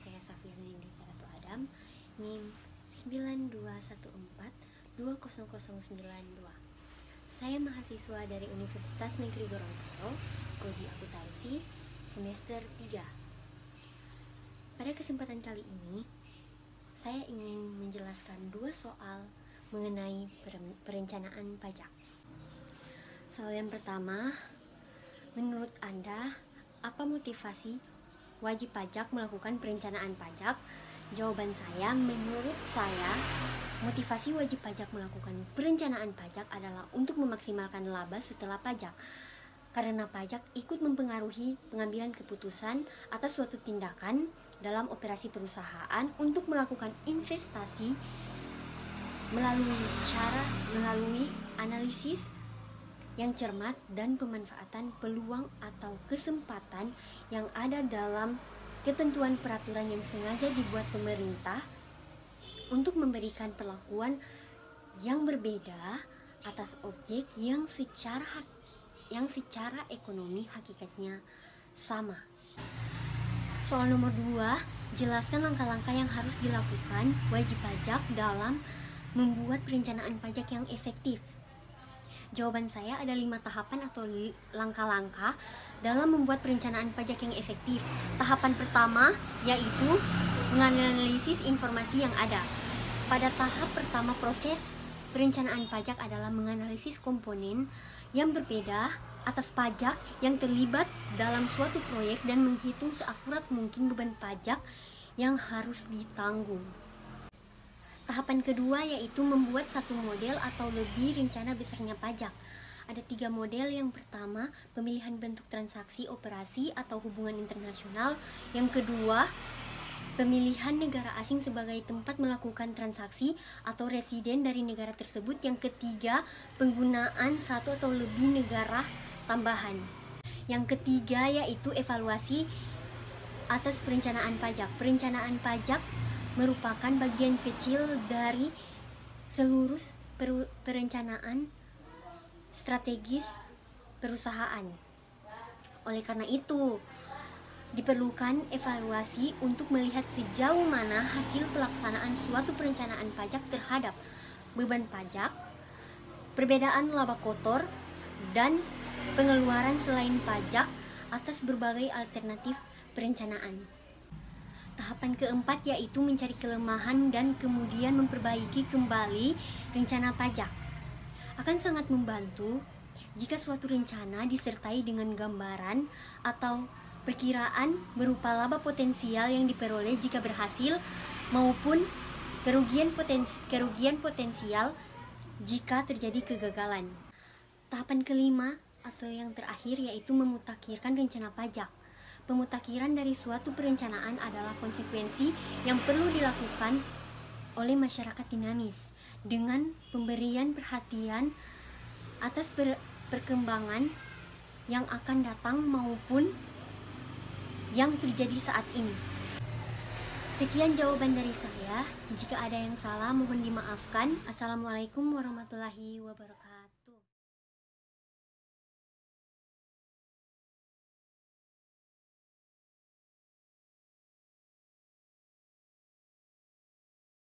saya Safia Nindita Ratu Adam, NIM 9214200092. Saya mahasiswa dari Universitas Negeri Gorontalo, Prodi Akuntansi, semester 3. Pada kesempatan kali ini, saya ingin menjelaskan 2 soal mengenai perencanaan pajak. Soal yang pertama, menurut Anda, apa motivasi wajib pajak melakukan perencanaan pajak? Jawaban saya, menurut saya, motivasi wajib pajak melakukan perencanaan pajak adalah untuk memaksimalkan laba setelah pajak. Karena pajak ikut mempengaruhi pengambilan keputusan atas suatu tindakan dalam operasi perusahaan untuk melakukan investasi melalui analisis yang cermat dan pemanfaatan peluang atau kesempatan yang ada dalam ketentuan peraturan yang sengaja dibuat pemerintah untuk memberikan perlakuan yang berbeda atas objek yang secara ekonomi hakikatnya sama. Soal nomor 2, jelaskan langkah-langkah yang harus dilakukan wajib pajak dalam membuat perencanaan pajak yang efektif. Jawaban saya ada 5 tahapan atau langkah-langkah dalam membuat perencanaan pajak yang efektif. Tahapan pertama yaitu menganalisis informasi yang ada. Pada tahap pertama proses perencanaan pajak adalah menganalisis komponen yang berbeda atas pajak yang terlibat dalam suatu proyek dan menghitung seakurat mungkin beban pajak yang harus ditanggung. Tahapan kedua yaitu membuat satu model atau lebih rencana besarnya pajak. Ada 3 model. Yang pertama, pemilihan bentuk transaksi, operasi, atau hubungan internasional. Yang kedua, pemilihan negara asing sebagai tempat melakukan transaksi atau residen dari negara tersebut. Yang ketiga, penggunaan satu atau lebih negara tambahan. Yang ketiga yaitu evaluasi atas perencanaan pajak. Perencanaan pajak merupakan bagian kecil dari seluruh perencanaan strategis perusahaan. Oleh karena itu, diperlukan evaluasi untuk melihat sejauh mana hasil pelaksanaan suatu perencanaan pajak terhadap beban pajak, perbedaan laba kotor, dan pengeluaran selain pajak atas berbagai alternatif perencanaan. Tahapan keempat yaitu mencari kelemahan dan kemudian memperbaiki kembali rencana pajak. Akan sangat membantu jika suatu rencana disertai dengan gambaran atau perkiraan berupa laba potensial yang diperoleh jika berhasil maupun kerugian potensial jika terjadi kegagalan. Tahapan kelima atau yang terakhir yaitu memutakhirkan rencana pajak. Pemutakhiran dari suatu perencanaan adalah konsekuensi yang perlu dilakukan oleh masyarakat dinamis dengan pemberian perhatian atas perkembangan yang akan datang maupun yang terjadi saat ini. Sekian jawaban dari saya. Jika ada yang salah mohon dimaafkan. Assalamualaikum warahmatullahi wabarakatuh.